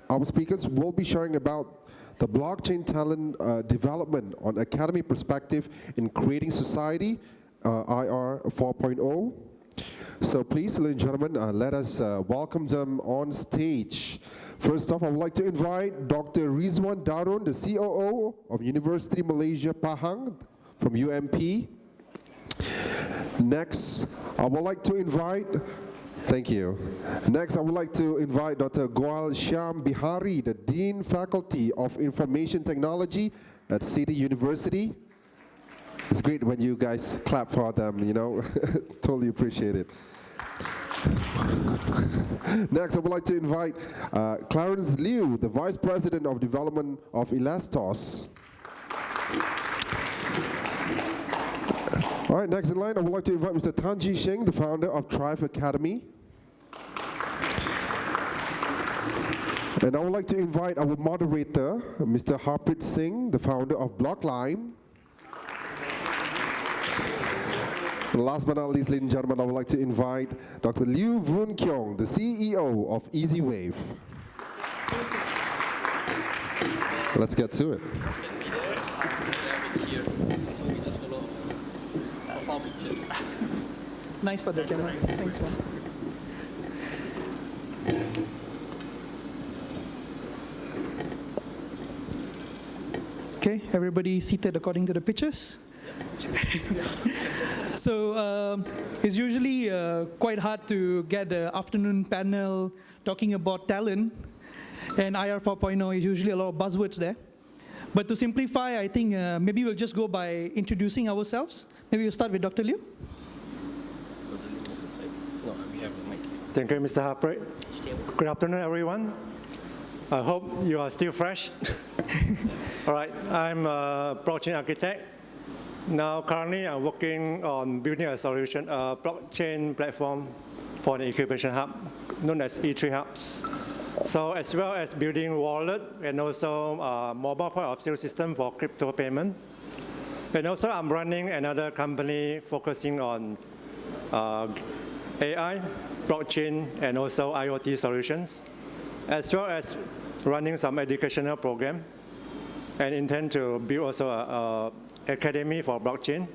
Our speakers will be sharing about the blockchain talent development on academy perspective in creating society, IR 4.0. So please, ladies and gentlemen, let us welcome them on stage. First off, I would like to invite Dr. Ridzuan Darun, the COO of Universiti Malaysia Pahang from UMP. Next, I would like to invite, thank you. Next, I would like to invite Dr. Goyal Shyam Bihari, the Dean Faculty of Information Technology at City University. It's great when you guys clap for them, you know, totally appreciate it. Next, I would like to invite Clarence Liew, the Vice President of Development of ELASTOS. All right, next in line, I would like to invite Mr. Sheng, the founder of Trive Academy. And I would like to invite our moderator, Mr. Harpreet Singh, the founder of Blocklime. And last but not least, ladies and gentlemen, I would like to invite Dr. Liew Voon Kiong, the CEO of Easywave. Let's get to it. Nice for the camera. Thanks, man. Okay, everybody seated according to the pictures. So it's usually quite hard to get the afternoon panel talking about talent, and IR 4.0 is usually a lot of buzzwords there. But to simplify, I think maybe we'll just go by introducing ourselves. Maybe we'll start with Dr. Liew. Thank you, Mr. Harpreet. Good afternoon, everyone. I hope you are still fresh. All right, I'm a blockchain architect. Now, currently, I'm working on building a solution, a blockchain platform for an incubation hub, known as E3 Hubs. So, as well as building wallet and also a mobile point of sale system for crypto payment. And also, I'm running another company focusing on AI, blockchain, and also IoT solutions, as well as running some educational program, and intend to build also an academy for blockchain.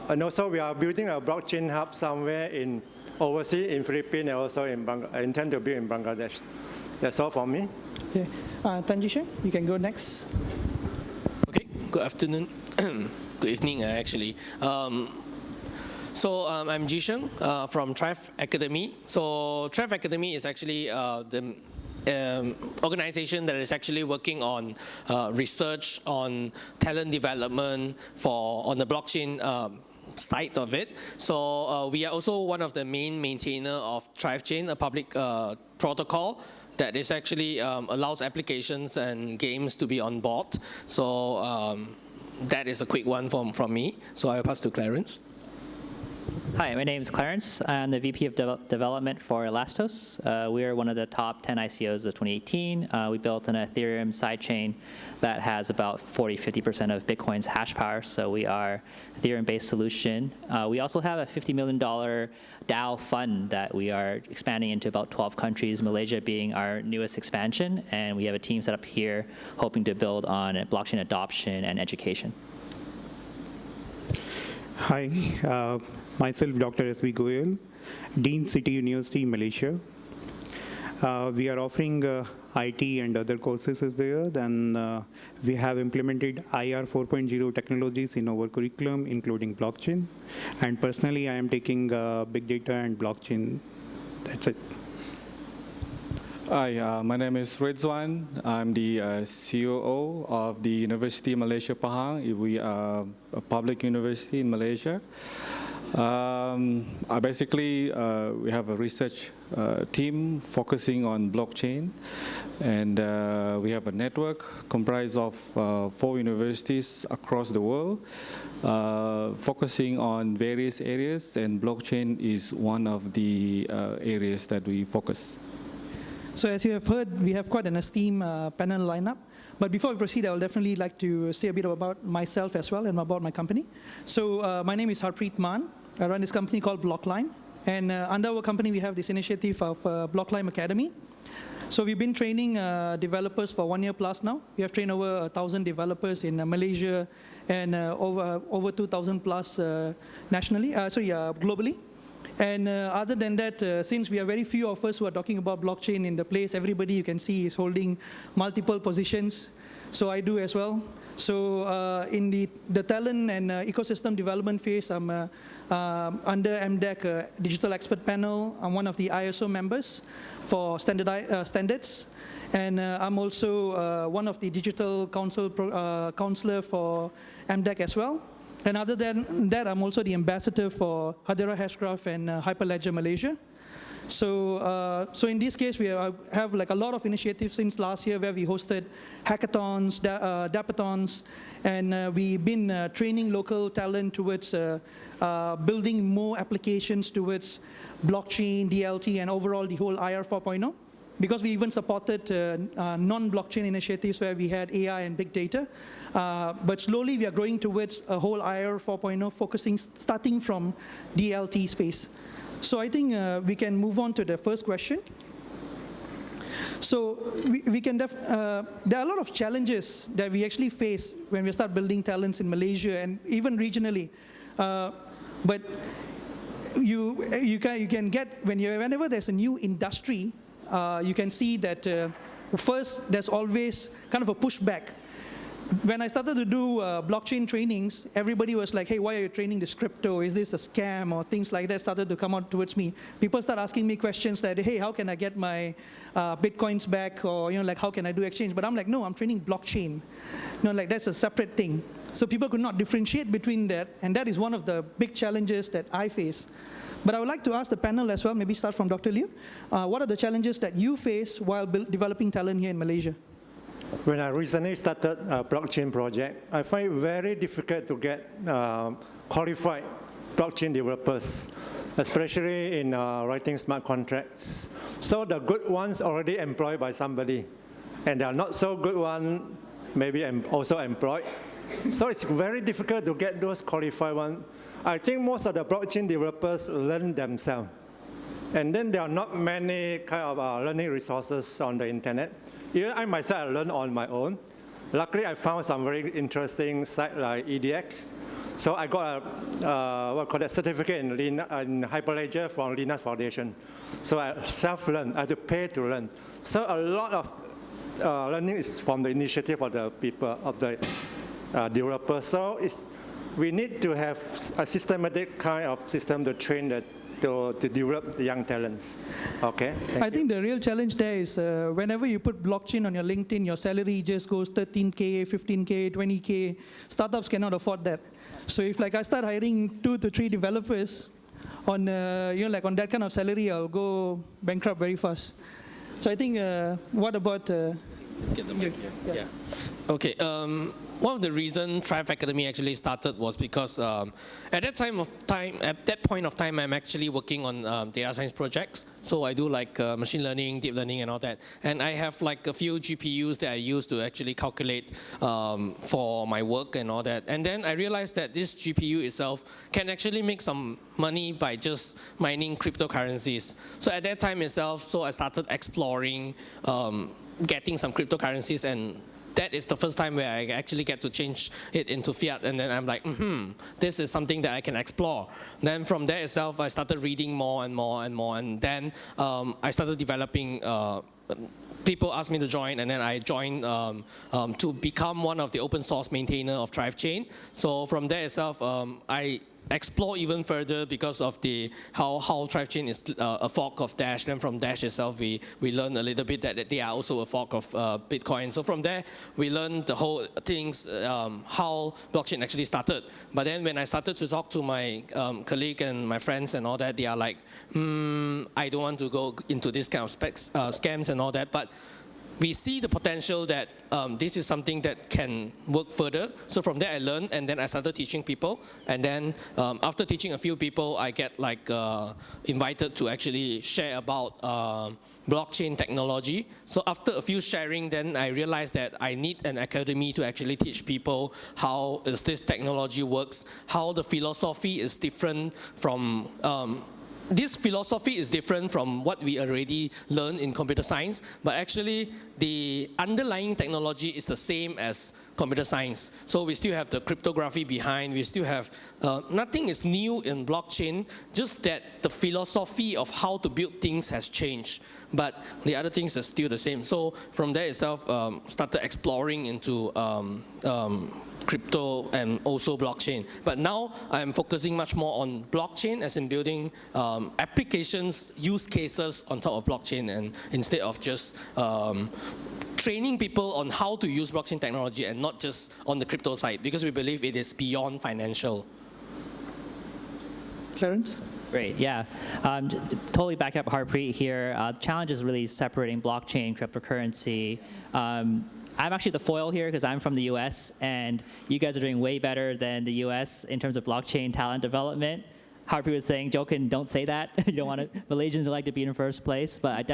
And also, we are building a blockchain hub somewhere in overseas, in Philippines, and also in I intend to build in Bangladesh. That's all for me. Okay, Sheng, you can go next. Okay, good afternoon. Good evening, actually. So I'm Sheng from Trive Academy. So Trive Academy is actually the organization that is actually working on research on talent development on the blockchain side of it. So we are also one of the main maintainer of Trive Chain, a public protocol that is actually allows applications and games to be on board. So that is a quick one from me. So I'll pass to Clarence. Hi, my name is Clarence. I'm the VP of Development for ELASTOS. We are one of the top 10 ICOs of 2018. We built an Ethereum sidechain that has about 40–50% of Bitcoin's hash power, so we are an Ethereum-based solution. We also have a $50 million DAO fund that we are expanding into about 12 countries, Malaysia being our newest expansion, and we have a team set up here hoping to build on blockchain adoption and education. Hi, myself Dr. S.V. Goyal, Dean City University, Malaysia. We are offering IT and other courses there. Then we have implemented IR 4.0 technologies in our curriculum, including blockchain. And personally, I am taking big data and blockchain. That's it. Hi, my name is Ridzuan. I'm the COO of the University Malaysia Pahang. We are a public university in Malaysia. Basically, we have a research team focusing on blockchain, and we have a network comprised of 4 universities across the world, focusing on various areas, and blockchain is one of the areas that we focus. So as you have heard, we have quite an esteemed panel lineup. But before we proceed, I would definitely like to say a bit about myself as well and about my company. So my name is Harpreet. I run this company called Blocklime. And under our company, we have this initiative of Blocklime Academy. So we've been training developers for 1 year plus now. We have trained over 1,000 developers in Malaysia and over 2,000 plus globally. And other than that, since we are very few of us who are talking about blockchain in the place, everybody you can see is holding multiple positions. So I do as well. So in the talent and ecosystem development phase, I'm under MDEC Digital Expert Panel. I'm one of the ISO members for standards. And I'm also one of the digital counselor for MDEC as well. And other than that, I'm also the ambassador for Hadera Hashgraph and Hyperledger Malaysia. So, so in this case, we have like a lot of initiatives since last year where we hosted hackathons, dapathons, and we've been training local talent towards building more applications towards blockchain, DLT, and overall the whole IR 4.0. Because we even supported non-blockchain initiatives where we had AI and big data. But slowly we are growing towards a whole IR 4.0, starting from DLT space. So I think we can move on to the first question. So there are a lot of challenges that we actually face when we start building talents in Malaysia and even regionally. But you can get, whenever there's a new industry, you can see that first there's always kind of a pushback. When I started to do blockchain trainings, everybody was like, hey, why are you training this crypto? Is this a scam? Or things like that started to come out towards me. People start asking me questions like, hey, how can I get my Bitcoins back? Or, like, how can I do exchange? But I'm like, no, I'm training blockchain. Like, that's a separate thing. So people could not differentiate between that. And that is one of the big challenges that I face. But I would like to ask the panel as well, maybe start from Dr. Liew. What are the challenges that you face while developing talent here in Malaysia? When I recently started a blockchain project, I find it very difficult to get qualified blockchain developers, especially in writing smart contracts. So the good ones already employed by somebody, and the not so good one maybe also employed. So it's very difficult to get those qualified ones. I think most of the blockchain developers learn themselves. And then there are not many kind of learning resources on the internet. Even I myself learned on my own. Luckily, I found some very interesting site like EDX. So I got a certificate in Hyperledger from Linux Foundation. So I self-learned. I had to pay to learn. So a lot of learning is from the initiative of the people, of the developers. So we need to have a systematic kind of system to train to develop the young talents. Okay. I think the real challenge there is whenever you put blockchain on your LinkedIn, your salary just goes 13K, 15K, 20K. Startups cannot afford that. So if like I start hiring 2 to 3 developers on like on that kind of salary, I'll go bankrupt very fast. So I think what about? Get the mic here. Yeah. Okay. One of the reasons Trive Academy actually started was because at that point of time, I'm actually working on data science projects. So I do like machine learning, deep learning, and all that. And I have like a few GPUs that I use to actually calculate for my work and all that. And then I realized that this GPU itself can actually make some money by just mining cryptocurrencies. So at that time itself, so I started exploring getting some cryptocurrencies, and that is the first time where I actually get to change it into fiat, and then I'm like, this is something that I can explore. Then from there itself, I started reading more and more and more, and then I started developing. People asked me to join, and then I joined to become one of the open source maintainer of Trive Chain. So from there itself, I explore even further because of how Trive Chain is a fork of Dash. Then from Dash itself, we learn a little bit that they are also a fork of Bitcoin. So from there, we learned the whole things, how blockchain actually started. But then when I started to talk to my colleague and my friends and all that, they are like, I don't want to go into this kind of scams and all that. But we see the potential that this is something that can work further. So from there I learned, and then I started teaching people. And then after teaching a few people, I get like invited to actually share about blockchain technology. So after a few sharing, then I realized that I need an academy to actually teach people how this technology works, how the philosophy is different from this philosophy is different from what we already learned in computer science, but actually the underlying technology is the same as computer science. So we still have the cryptography behind, we still have, nothing is new in blockchain, just that the philosophy of how to build things has changed. But the other things are still the same. So from there itself, started exploring into crypto and also blockchain. But now I'm focusing much more on blockchain as in building applications, use cases on top of blockchain, and instead of just training people on how to use blockchain technology and not just on the crypto side, because we believe it is beyond financial. Clarence? Great, yeah. Totally back up Harpreet here. The challenge is really separating blockchain, cryptocurrency. I'm actually the foil here because I'm from the US, and you guys are doing way better than the US in terms of blockchain talent development. Harpreet was saying, joking, don't say that. You don't want to, Malaysians would like to be in first place, but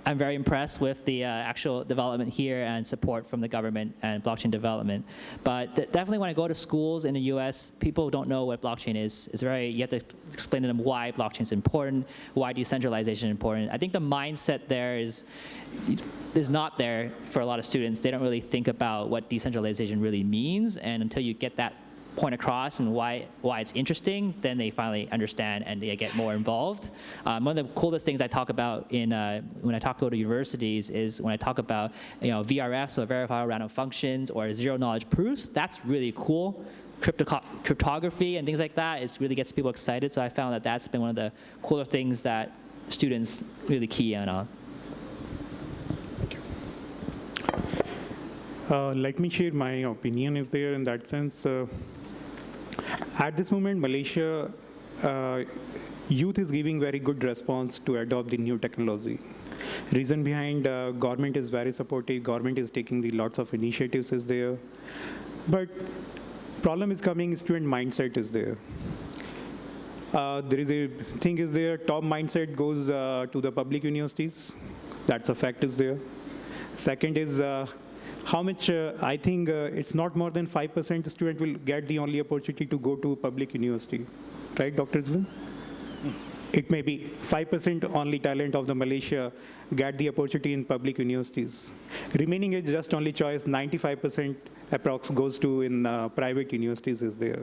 I'm very impressed with the actual development here and support from the government and blockchain development. But definitely when I go to schools in the US, people don't know what blockchain is. You have to explain to them why blockchain is important, why decentralization is important. I think the mindset there is not there for a lot of students. They don't really think about what decentralization really means, and until you get that point across and why it's interesting, then they finally understand and they get more involved. One of the coolest things I talk about when I go to universities is when I talk about VRFs, so verifiable random functions, or zero knowledge proofs. That's really cool. Cryptography and things like that, it really gets people excited. So I found that that's been one of the cooler things that students really key in on. Let me share my opinion is there in that sense. At this moment, Malaysia youth is giving very good response to adopt the new technology. Reason behind government is very supportive. Government is taking lots of initiatives is there. But problem is coming, student mindset is there. There is a thing is there, top mindset goes to the public universities. That's a fact is there. Second is how much, I think it's not more than 5% student will get the only opportunity to go to public university. Right, Dr. Ridzuan? It may be 5% only talent of the Malaysia get the opportunity in public universities. Remaining is just only choice, 95% approx goes to in private universities is there.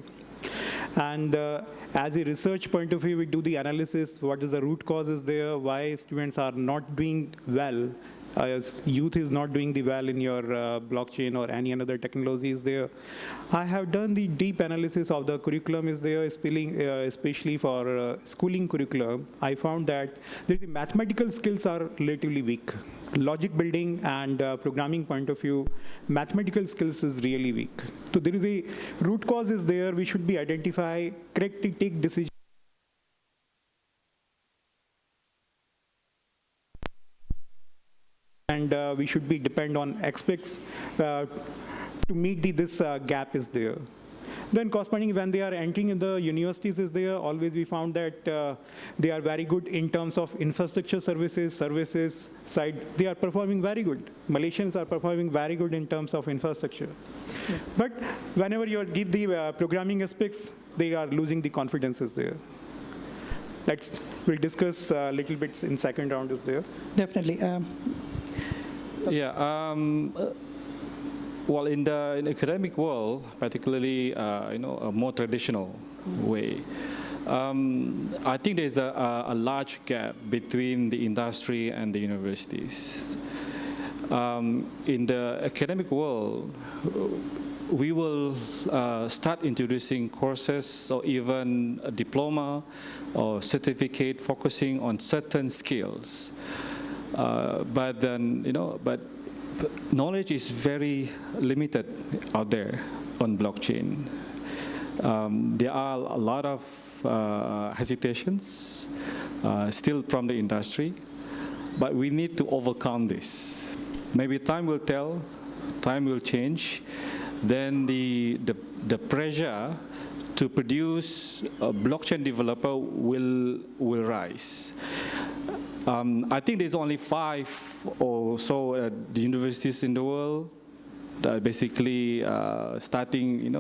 And as a research point of view, we do the analysis, what is the root causes there, why students are not doing well. Youth is not doing the well in your blockchain or any other technologies there. I have done the deep analysis of the curriculum is there, especially for schooling curriculum. I found that the mathematical skills are relatively weak. Logic building and programming point of view, mathematical skills is really weak. So there is a root cause is there. We should be identify, correctly take decisions. And we should be depend on experts to meet this gap is there. Then corresponding when they are entering in the universities is there, always we found that they are very good in terms of infrastructure services side. They are performing very good. Malaysians are performing very good in terms of infrastructure. Yeah. But whenever you give the programming aspects, they are losing the confidences there. We'll discuss a little bit in second round is there. Definitely. Yeah. Well, in the academic world, particularly, a more traditional way, I think there's a large gap between the industry and the universities. In the academic world, we will start introducing courses or even a diploma or certificate focusing on certain skills. But then, but knowledge is very limited out there on blockchain. There are a lot of hesitations still from the industry, but we need to overcome this. Maybe time will tell, time will change. Then the pressure to produce a blockchain developer will rise. I think there's only 5 or so the universities in the world that are basically starting,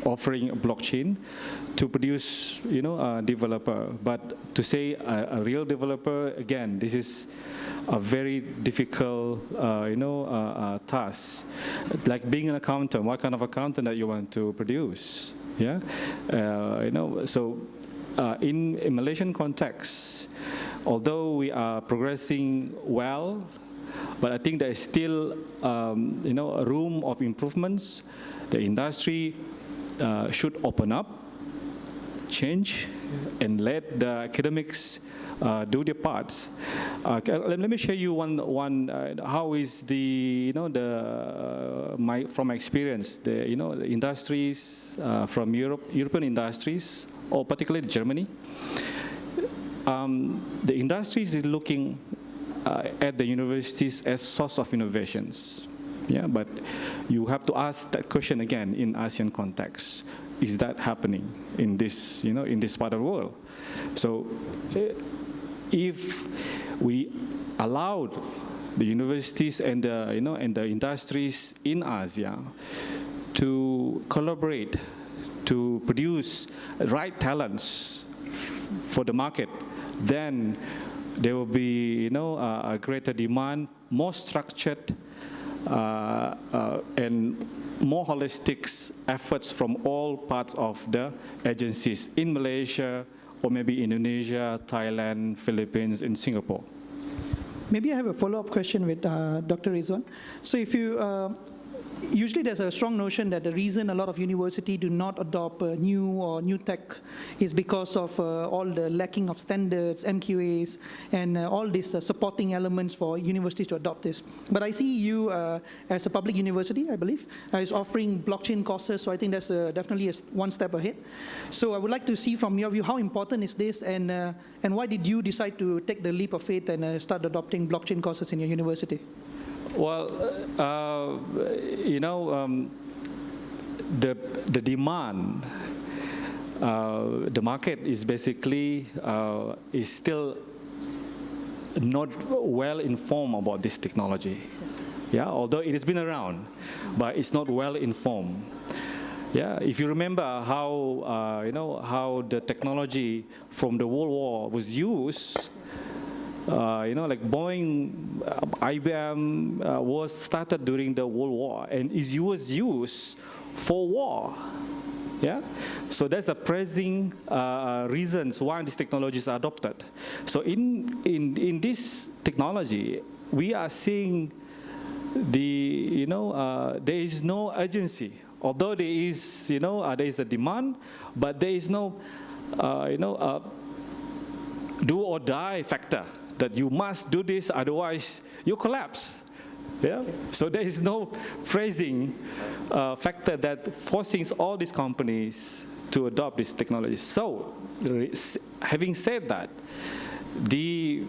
offering a blockchain to produce, a developer. But to say a real developer, again, this is a very difficult, task. Like being an accountant, what kind of accountant that you want to produce? Yeah, So in a Malaysian context, although we are progressing well, but I think there is still, a room of improvements. The industry should open up, change, and let the academics do their parts. Let me share you one how is from my experience, the industries from European industries, or particularly Germany. The industries is looking at the universities as source of innovations. Yeah, but you have to ask that question again in ASEAN context. Is that happening in this, in this part of the world? So, if we allowed the universities and the, and the industries in ASEAN to collaborate to produce right talents for the market, then there will be, a greater demand, more structured, and more holistic efforts from all parts of the agencies in Malaysia, or maybe Indonesia, Thailand, Philippines, and Singapore. Maybe I have a follow-up question with Dr. Ridzuan. So if you, usually there's a strong notion that the reason a lot of universities do not adopt new tech is because of all the lacking of standards, MQAs, and all these supporting elements for universities to adopt this. But I see you as a public university, I believe, is offering blockchain courses, so I think that's definitely one step ahead. So I would like to see from your view, how important is this, and why did you decide to take the leap of faith and start adopting blockchain courses in your university? Well, the demand, the market is basically is still not well informed about this technology. Yeah, although it has been around, but it's not well informed. Yeah, if you remember how how the technology from the World War was used. Like Boeing, IBM was started during the World War, and it was used for war. Yeah, so that's the pressing reasons why this technology is adopted. So in this technology, we are seeing the there is no urgency. Although there is there is a demand, but there is no do or die factor. That you must do this, otherwise you collapse. Yeah. So there is no phrasing factor that forcing all these companies to adopt this technology. So, having said that, the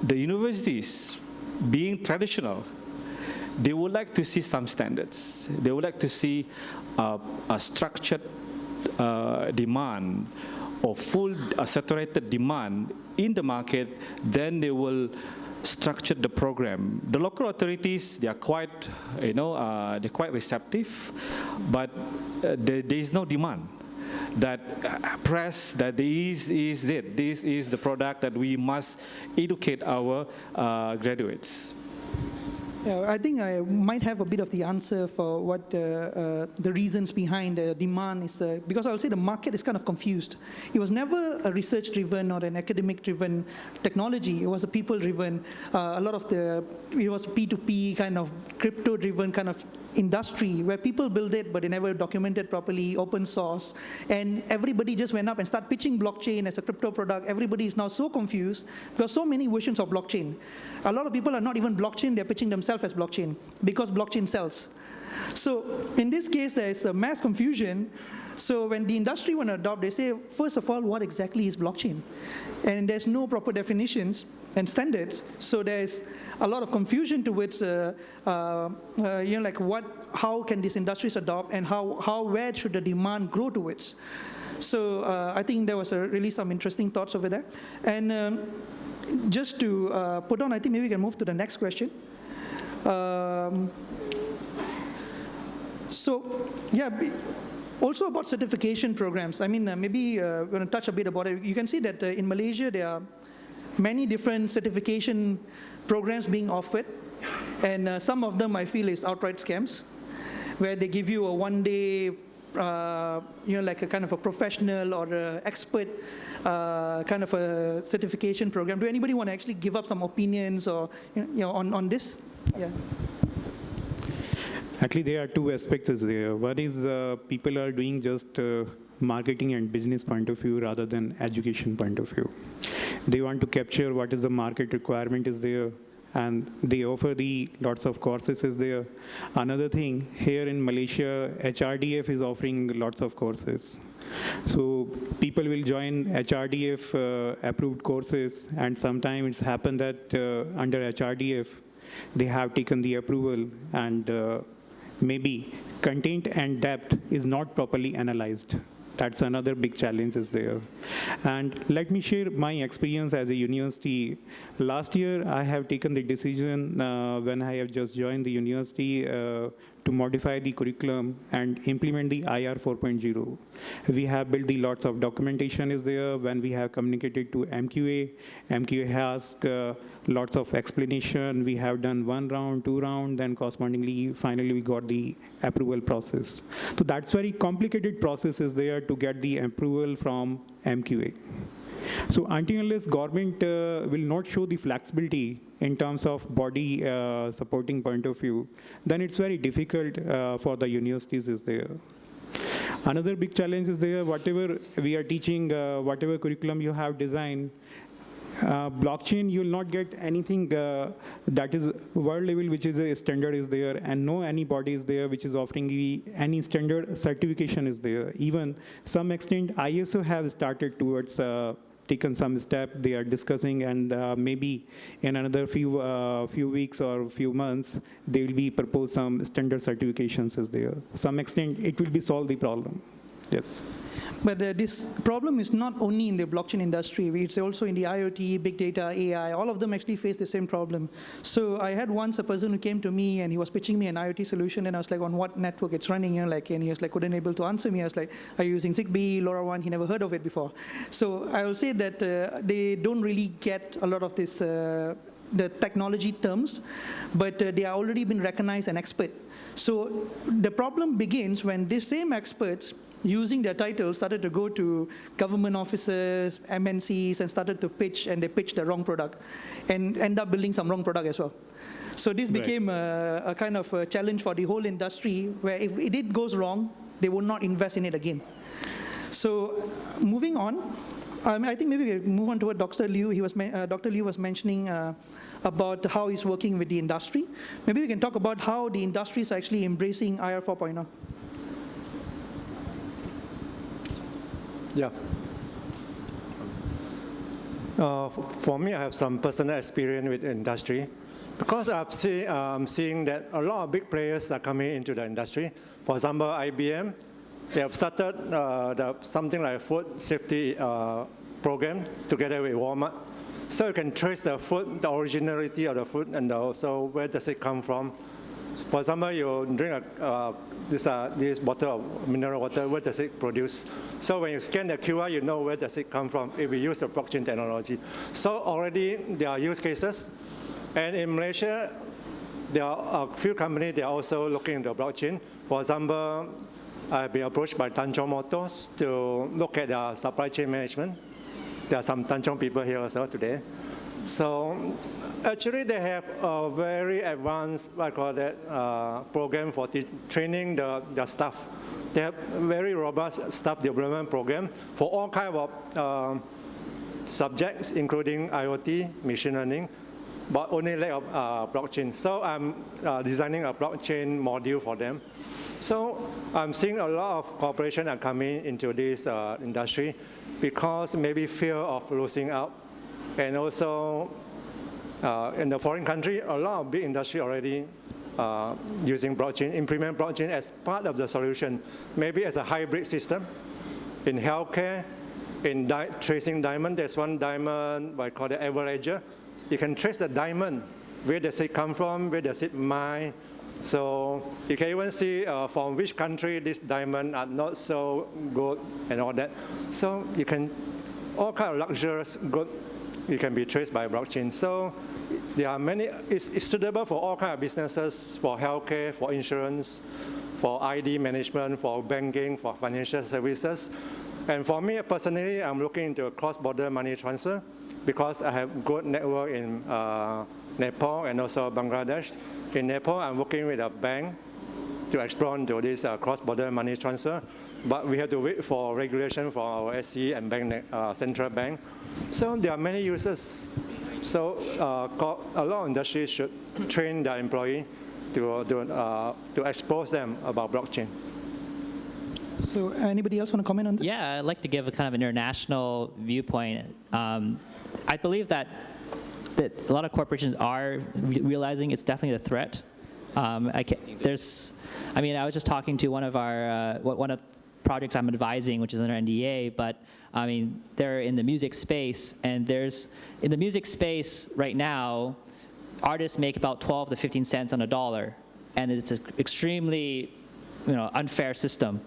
universities, being traditional, they would like to see some standards. They would like to see a structured demand, or full saturated demand in the market. Then they will structure the program. The local authorities, they are quite, they're quite receptive, but there is no demand that press that this is it. This is the product that we must educate our graduates. Yeah, I think I might have a bit of the answer for what the reasons behind the demand is, because I would say the market is kind of confused. It was never a research-driven or an academic-driven technology. It was a people-driven. A lot of it was P2P kind of crypto-driven kind of industry where people build it, but they never documented properly, open source, and everybody just went up and started pitching blockchain as a crypto product. Everybody is now so confused because so many versions of blockchain. A lot of people are not even blockchain, they're pitching themselves as blockchain because blockchain sells. So in this case, there is a mass confusion. So when the industry want to adopt, they say, first of all, what exactly is blockchain? And there's no proper definitions and standards, so there's a lot of confusion towards, like how can these industries adopt, and where should the demand grow towards? So I think there was really some interesting thoughts over there. And just to put on, I think maybe we can move to the next question. So, yeah, also about certification programs. I mean, maybe we're going to touch a bit about it. You can see that in Malaysia, there are many different certification programs being offered, and some of them I feel is outright scams, where they give you a one-day, like a kind of a professional or a expert kind of a certification program. Do anybody want to actually give up some opinions or on this? Yeah. Actually, there are two aspects there. One is people are doing just marketing and business point of view rather than education point of view. They want to capture what is the market requirement is there, and they offer the lots of courses is there. Another thing, here in Malaysia, HRDF is offering lots of courses. So people will join HRDF approved courses, and sometimes it's happened that under HRDF, they have taken the approval, and maybe content and depth is not properly analyzed. That's another big challenge is there. And let me share my experience as a university. Last year, I have taken the decision when I have just joined the university to modify the curriculum and implement the IR 4.0. We have built the lots of documentation is there. When we have communicated to MQA, MQA has lots of explanation. We have done 1 round, 2 round, then correspondingly, finally we got the approval process. So that's very complicated process is there to get the approval from MQA. So until unless government will not show the flexibility in terms of body supporting point of view, then it's very difficult for the universities is there. Another big challenge is there, whatever we are teaching, whatever curriculum you have designed, blockchain, you will not get anything that is world level, which is a standard is there, and no anybody is there which is offering any standard certification is there. Even some extent, ISO have started towards taken some step. They are discussing, and maybe in another few weeks or few months, they will be propose some standard certifications is there. Some extent, it will be solve the problem. Yes. But this problem is not only in the blockchain industry, it's also in the IoT, big data, AI, all of them actually face the same problem. So I had once a person who came to me and he was pitching me an IoT solution, and I was like, on what network it's running, and he was like, couldn't able to answer me. I was like, are you using Zigbee, LoRaWAN? He never heard of it before. So I will say that they don't really get a lot of this, the technology terms, but they are already been recognized an expert. So the problem begins when these same experts using their titles started to go to government offices, MNCs, and started to pitch, and they pitched the wrong product and end up building some wrong product as well. So this became a kind of a challenge for the whole industry, where if it goes wrong, they will not invest in it again. So moving on, I think maybe we move on to what Dr. Liew, Dr. Liew was mentioning about how he's working with the industry. Maybe we can talk about how the industry is actually embracing IR 4.0. Yeah. For me, I have some personal experience with the industry, because I'm seeing that a lot of big players are coming into the industry. For example, IBM, they have started something like food safety program together with Walmart. So you can trace the food, the originality of the food, and also where does it come from. For example, you drink this bottle of mineral water, where does it produce? So when you scan the QR, you know where does it come from if we use the blockchain technology. So already there are use cases. And in Malaysia, there are a few companies, they are also looking into blockchain. For example, I've been approached by Tanchong Motors to look at their supply chain management. There are some Tanchong people here also today. So actually, they have a very advanced, what I call that, program for training the staff. They have very robust staff development program for all kinds of subjects, including IoT, machine learning, but only lack of blockchain. So I'm designing a blockchain module for them. So I'm seeing a lot of corporations are coming into this industry because maybe fear of losing out. And also, in the foreign country, a lot of big industry already using blockchain, implement blockchain as part of the solution, maybe as a hybrid system. In healthcare, in tracing diamond, there's one diamond, I call it Everledger. You can trace the diamond. Where does it come from? Where does it mine? So you can even see from which country these diamonds are not so good and all that. So you can, all kind of luxurious good, you can be traced by blockchain. So there are many, it's suitable for all kinds of businesses, for healthcare, for insurance, for ID management, for banking, for financial services. And for me personally, I'm looking into cross-border money transfer because I have good network in Nepal and also Bangladesh. In Nepal, I'm working with a bank to explore into this cross-border money transfer, but we have to wait for regulation from our SC and bank, central bank. So there are many users. So a lot of industries should train their employee to expose them about blockchain. So anybody else want to comment on that? Yeah, I'd like to give a kind of an international viewpoint. I believe that a lot of corporations are realizing it's definitely a threat. I was just talking to one of our one of the projects I'm advising, which is under NDA, but I mean, they're in the music space, and in the music space right now, artists make about 12 to 15 cents on a dollar, and it's an extremely, unfair system.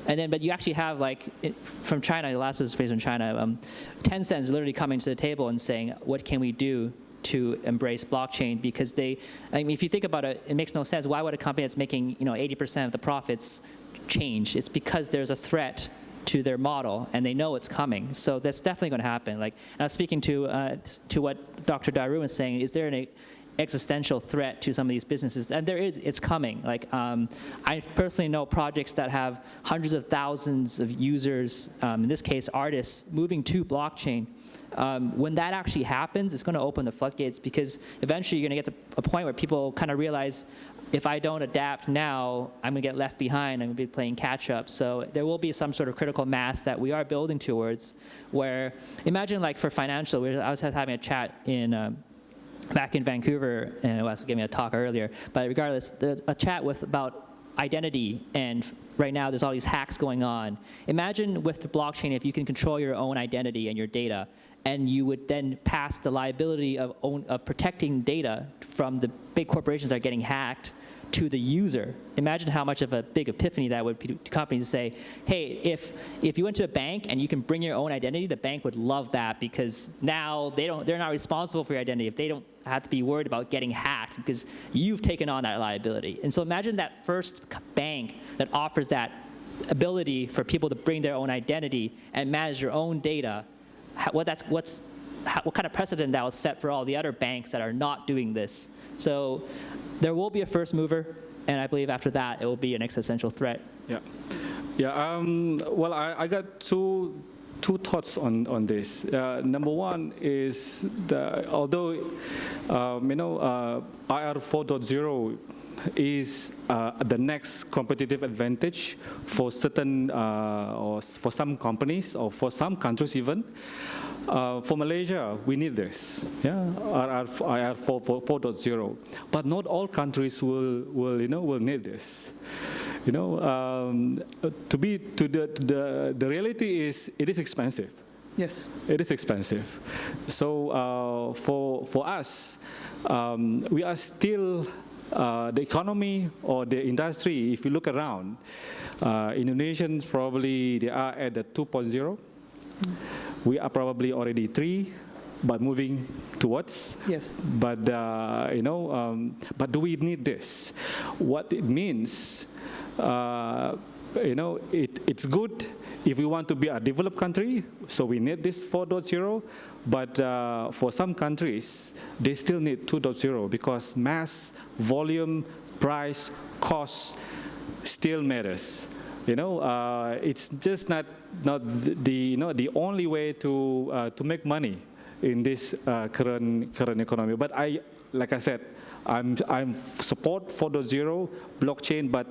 And then, but you actually have from China, ELASTOS is based in China, Tencent is literally coming to the table and saying, what can we do to embrace blockchain? Because if you think about it, it makes no sense. Why would a company that's making 80% of the profits change? It's because there's a threat to their model, and they know it's coming. So that's definitely going to happen. And I was speaking to what Dr. Darun was saying. Is there an existential threat to some of these businesses? And there is. It's coming. I personally know projects that have hundreds of thousands of users, in this case artists, moving to blockchain. When that actually happens, it's going to open the floodgates, because eventually you're going to get to a point where people kind of realize, if I don't adapt now, I'm going to get left behind. I'm going to be playing catch up. So there will be some sort of critical mass that we are building towards, where imagine for financial, I was having a chat back in Vancouver, and I was giving a talk earlier, but regardless, a chat about identity, and right now there's all these hacks going on. Imagine with the blockchain, if you can control your own identity and your data, and you would then pass the liability of protecting data from the big corporations that are getting hacked to the user. Imagine how much of a big epiphany that would be to companies to say, hey, if you went to a bank and you can bring your own identity, the bank would love that, because now they're not responsible for your identity. If they don't have to be worried about getting hacked because you've taken on that liability. And so imagine that first bank that offers that ability for people to bring their own identity and manage their own data. What kind of precedent that will set for all the other banks that are not doing this? So there will be a first mover, and I believe after that it will be an existential threat. Well, I got two thoughts on this. Number one is although IR 4.0 is the next competitive advantage for certain or for some companies or for some countries even. For Malaysia, we need this, IR 4.0. But not all countries will need this. The reality is it is expensive. Yes. It is expensive. So for us, we are still the economy or the industry. If you look around, Indonesians probably they are at the 2.0. We are probably already 3, but moving towards. Yes. But but do we need this? What it means, it's good if we want to be a developed country. So we need this 4.0. But for some countries, they still need 2.0 because mass, volume, price, cost still matters. It's just not the only way to make money in this current economy. But like I said, I'm support 4.0 blockchain, but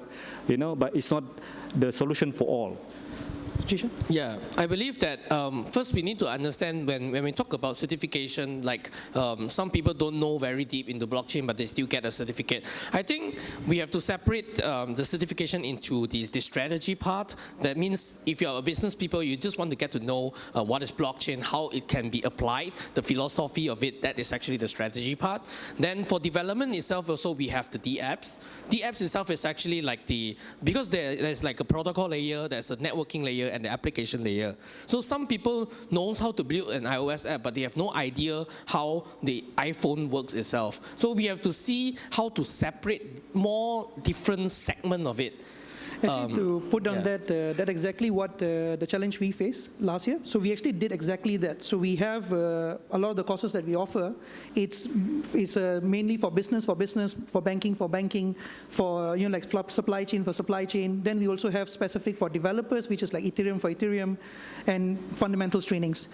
it's not the solution for all. Jishan? Yeah, I believe that first we need to understand when we talk about certification, like some people don't know very deep into blockchain, but they still get a certificate. I think we have to separate the certification into the strategy part. That means if you're a business people, you just want to get to know what is blockchain, how it can be applied, the philosophy of it, that is actually the strategy part. Then for development itself also we have the DApps. DApps itself is actually like because there's like a protocol layer, there's a networking layer, and the application layer. So some people knows how to build an iOS app, but they have no idea how the iPhone works itself. So we have to see how to separate more different segment of it. Actually, to put on that exactly what the challenge we faced last year. So we actually did exactly that. So we have a lot of the courses that we offer. It's mainly for business, for banking, for like supply chain for supply chain. Then we also have specific for developers, which is like Ethereum for Ethereum, and fundamentals trainings.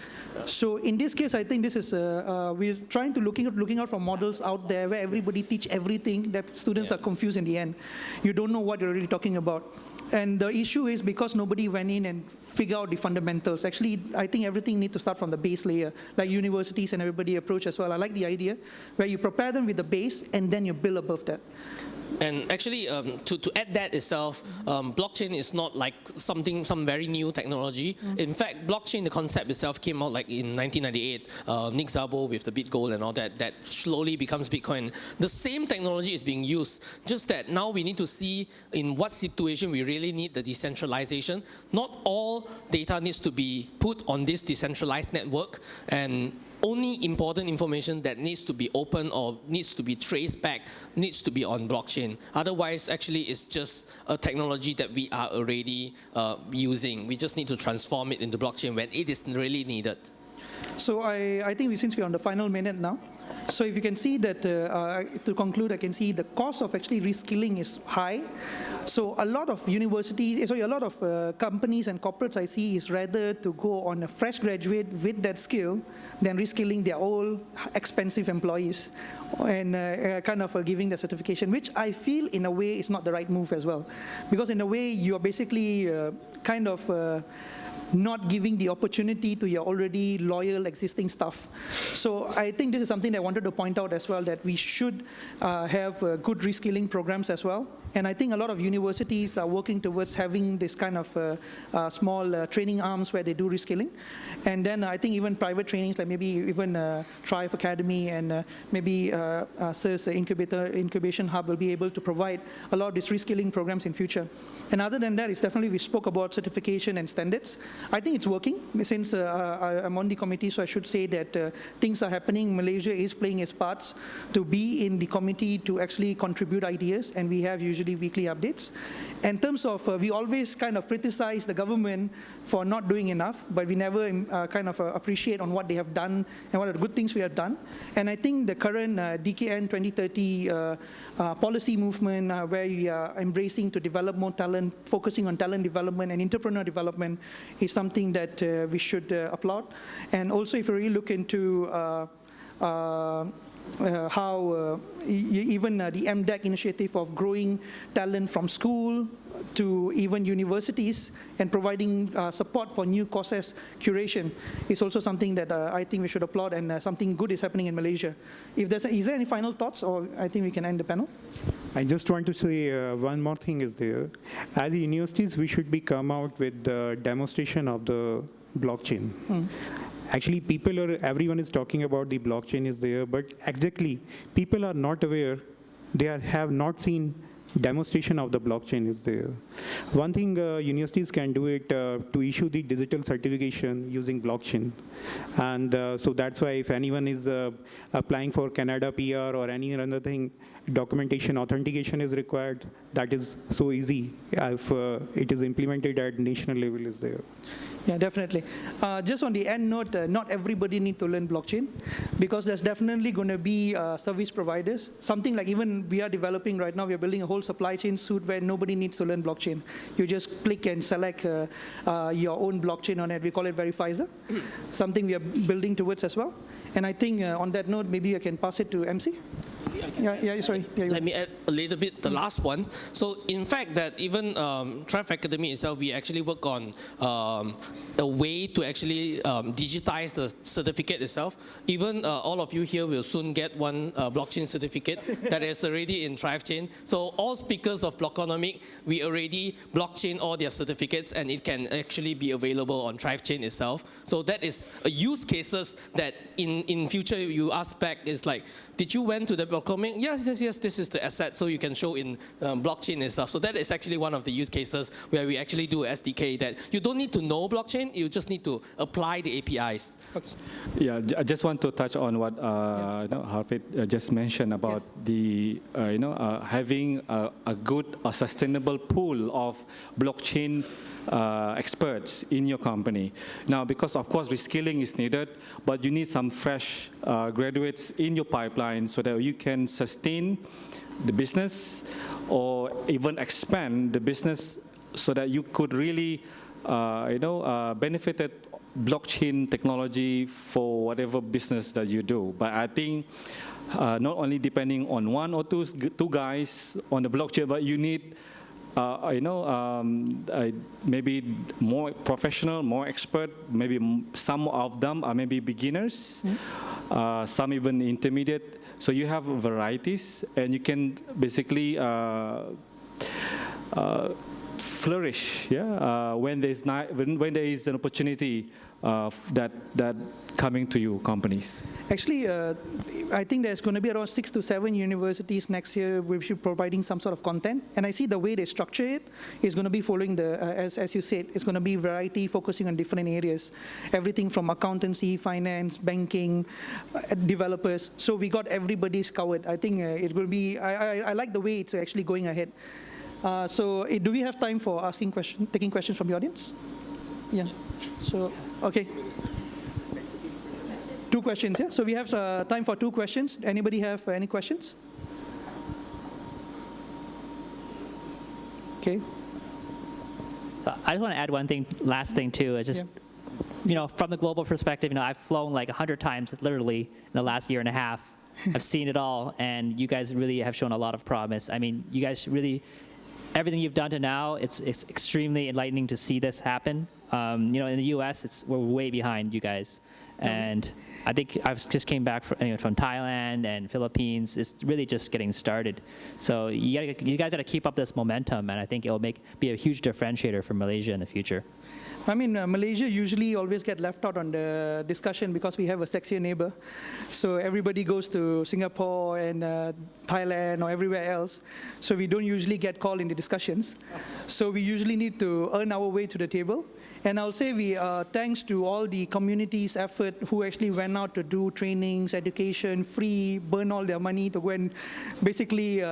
So in this case, I think this is we're trying to looking out for models out there where everybody teach everything that students are confused in the end. You don't know what you're really talking about. And the issue is because nobody went in and figured out the fundamentals. Actually, I think everything needs to start from the base layer, like universities and everybody approach as well. I like the idea where you prepare them with the base and then you build above that. And actually, to add that itself, blockchain is not like some very new technology. In fact, blockchain, the concept itself came out like in 1998. Nick Szabo with the BitGold and all that slowly becomes Bitcoin. The same technology is being used, just that now we need to see in what situation we really need the decentralization. Not all data needs to be put on this decentralized network, and only important information that needs to be open or needs to be traced back needs to be on blockchain. Otherwise, actually, it's just a technology that we are already using. We just need to transform it into blockchain when it is really needed. So I think since we're on the final minute now, so if you can see that, to conclude, I can see the cost of actually reskilling is high. So a lot of universities, a lot of companies and corporates I see is rather to go on a fresh graduate with that skill than reskilling their old expensive employees and kind of giving the certification, which I feel in a way is not the right move as well. Because in a way you're basically kind of not giving the opportunity to your already loyal existing staff. So I think this is something that I wanted to point out as well, that we should have good reskilling programs as well. And I think a lot of universities are working towards having this kind of small training arms where they do reskilling. And then I think even private trainings, like maybe even Trive Academy and maybe SIR's Incubation Hub will be able to provide a lot of these reskilling programs in future. And other than that, it's definitely, we spoke about certification and standards. I think it's working. Since I'm on the committee, so I should say that things are happening. Malaysia is playing its parts to be in the committee to actually contribute ideas, and we have usually weekly updates. In terms of, we always kind of criticize the government for not doing enough, but we never kind of appreciate on what they have done and what are the good things we have done. And I think the current DKN 2030 policy movement where we are embracing to develop more talent, focusing on talent development and entrepreneur development is something that we should applaud. And also if you really look into how even the MDEC initiative of growing talent from school to even universities and providing support for new courses curation is also something that I think we should applaud, and something good is happening in Malaysia. Is there any final thoughts, or I think we can end the panel? I just want to say one more thing is there. As universities, we should be come out with the demonstration of the blockchain. Actually, everyone is talking about the blockchain is there, but exactly, people are not aware, have not seen demonstration of the blockchain is there. One thing universities can do it to issue the digital certification using blockchain. And so that's why if anyone is applying for Canada PR or any other thing, documentation authentication is required. That is so easy if it is implemented at national level is there. Yeah, definitely. Just on the end note, not everybody need to learn blockchain, because there's definitely going to be service providers. Something like even we are developing right now, we are building a whole supply chain suite where nobody needs to learn blockchain. You just click and select your own blockchain on it. We call it Verifizer, something we are building towards as well. And I think on that note, maybe I can pass it to MC. Sorry. Let me add a little bit the last one. So in fact that even Trive Academy itself, we actually work on a way to actually digitize the certificate itself. Even all of you here will soon get one blockchain certificate that is already in Trive chain. So all speakers of Bloconomic, we already blockchain all their certificates, and it can actually be available on Trive chain itself. So that is a use cases that in future you ask back is like, did you went to the Bloconomic? Yes, this is the asset, so you can show in blockchain itself. So that is actually one of the use cases where we actually do SDK that you don't need to know blockchain, you just need to apply the APIs. Yeah, I just want to touch on what Harpreet just mentioned about the having a good, sustainable pool of blockchain experts in your company. Now, because of course reskilling is needed, but you need some fresh graduates in your pipeline so that you can sustain the business or even expand the business so that you could really benefited blockchain technology for whatever business that you do. But I think not only depending on one or two guys on the blockchain, but you need maybe more professional, more expert. Maybe some of them are maybe beginners, some even intermediate. So you have varieties, and you can basically flourish. When when there is an opportunity that coming to you companies. Actually, I think there's going to be around 6 to 7 universities next year which are providing some sort of content. And I see the way they structure it is going to be following the, as you said, it's going to be variety focusing on different areas. Everything from accountancy, finance, banking, developers. So we got everybody's covered. I think it's going to be, I like the way it's actually going ahead. So do we have time for taking questions from the audience? Yeah. So, okay. 2 questions, yeah? So we have time for 2 questions. Anybody have any questions? Okay. So I just want to add one thing, last thing too, is just, from the global perspective, I've flown like 100 times, literally, in the last year and a half. I've seen it all, and you guys really have shown a lot of promise. I mean, you guys really, everything you've done to now, it's extremely enlightening to see this happen. In the U.S., we're way behind you guys, and I think I just came back from Thailand and Philippines. It's really just getting started. So you guys got to keep up this momentum, and I think it will be a huge differentiator for Malaysia in the future. I mean, Malaysia usually always get left out on the discussion because we have a sexier neighbor. So everybody goes to Singapore and Thailand or everywhere else. So we don't usually get called in the discussions. So we usually need to earn our way to the table. And I'll say thanks to all the community's effort who actually went out to do trainings, education, free, burn all their money to go and basically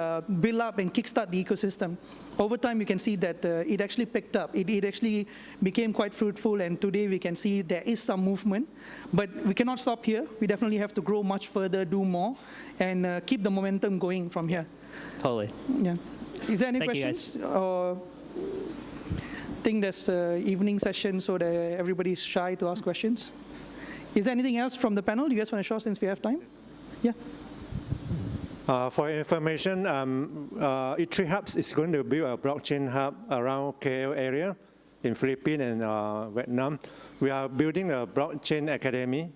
build up and kickstart the ecosystem. Over time, you can see that it actually picked up. It actually became quite fruitful, and today we can see there is some movement. But we cannot stop here. We definitely have to grow much further, do more, and keep the momentum going from here. Totally. Yeah. Is there any Thank questions? I think there's evening session, so that everybody's shy to ask questions. Is there anything else from the panel you guys want to show since we have time? Yeah. For information, E3 Hubs is going to build a blockchain hub around KL area in Philippines and Vietnam. We are building a blockchain academy.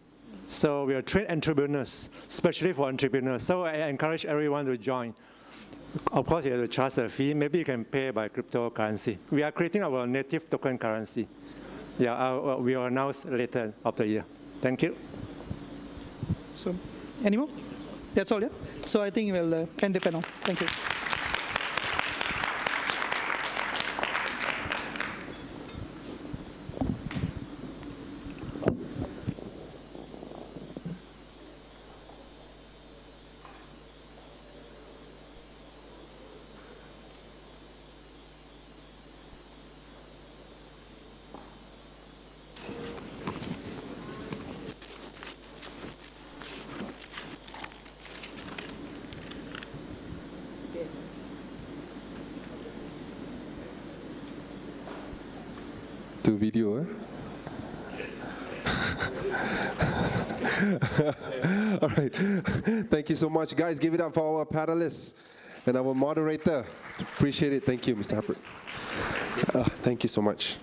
So we are train entrepreneurs, especially for entrepreneurs. So I encourage everyone to join. Of course, you have to charge a fee. Maybe you can pay by cryptocurrency. We are creating our native token currency. Yeah, we will announce later of the year. Thank you. So, any more? That's all, yeah? So I think we'll end the panel. Thank you. To video, All right. Thank you so much. Guys, give it up for our panelists and our moderator. Appreciate it. Thank you, Mr. Harpreet. Thank you so much.